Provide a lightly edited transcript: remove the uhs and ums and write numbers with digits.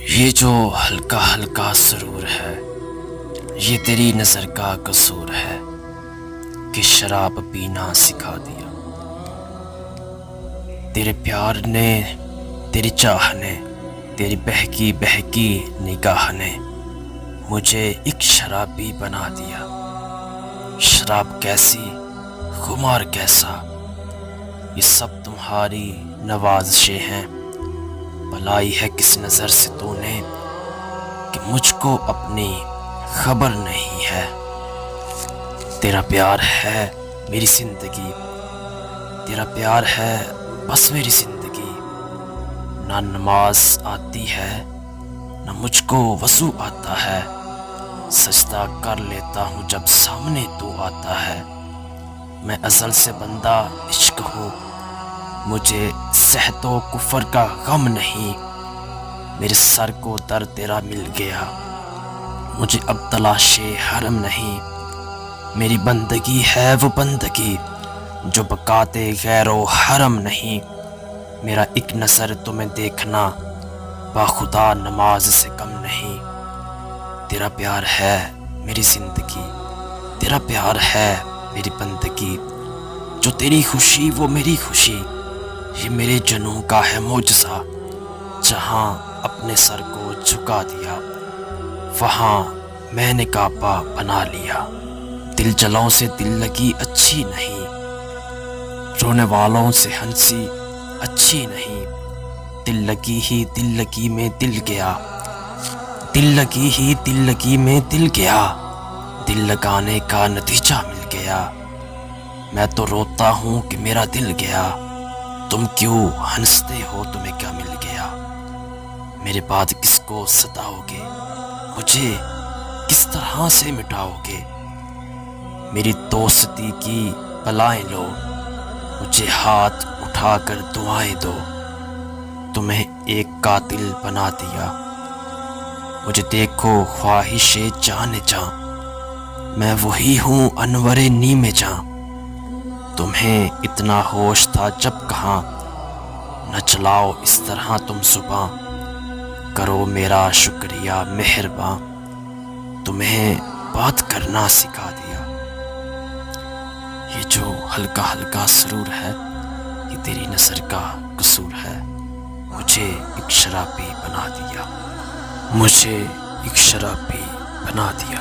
یہ جو ہلکا ہلکا سرور ہے، یہ تیری نظر کا قصور ہے کہ شراب پینا سکھا دیا۔ تیرے پیار نے، تیری چاہ نے، تیری بہکی بہکی نگاہ نے مجھے ایک شرابی بنا دیا۔ شراب کیسی، خمار کیسا، یہ سب تمہاری نوازشیں ہیں۔ بلائی ہے کس نظر سے تو نے کہ مجھ کو اپنی خبر نہیں ہے۔ تیرا پیار ہے میری زندگی، تیرا پیار ہے بس میری زندگی۔ نہ نماز آتی ہے نہ مجھ کو وضو آتا ہے، سجدہ کر لیتا ہوں جب سامنے تو آتا ہے۔ میں ازل سے بندہ عشق ہوں، مجھے صحت و کفر کا غم نہیں۔ میرے سر کو در تیرا مل گیا، مجھے اب تلاش حرم نہیں۔ میری بندگی ہے وہ بندگی جو بکاتے غیر و حرم نہیں۔ میرا ایک نظر تمہیں دیکھنا باخدا نماز سے کم نہیں۔ تیرا پیار ہے میری زندگی، تیرا پیار ہے میری بندگی، جو تیری خوشی وہ میری خوشی۔ یہ میرے جنوں کا ہے معجزہ، جہاں اپنے سر کو جھکا دیا وہاں میں نے کعبہ بنا لیا۔ دل جلوں سے دل لگی اچھی نہیں، رونے والوں سے ہنسی اچھی نہیں۔ دل لگی ہی دل لگی میں دل گیا، دل لگی ہی دل لگی میں دل گیا، دل لگانے کا نتیجہ مل گیا۔ میں تو روتا ہوں کہ میرا دل گیا، تم کیوں ہنستے ہو تمہیں کیا مل گیا؟ میرے بعد کس کو ستاؤ گے، مجھے کس طرح سے مٹاؤ گے؟ میری دوستی کی بلائیں لو، مجھے ہاتھ اٹھا کر دعائیں دو۔ تمہیں ایک قاتل بنا دیا، مجھے دیکھو خواہش جان جاں، میں وہی ہوں انور نیم جاں۔ تمہیں اتنا ہوش تھا جب کہاں، نہ چلاؤ اس طرح تم زباں۔ کرو میرا شکریہ مہرباں، تمہیں بات کرنا سکھا دیا۔ یہ جو ہلکا ہلکا سرور ہے، یہ تیری نظر کا قصور ہے۔ مجھے ایک شرابی بنا دیا، مجھے ایک شرابی بنا دیا۔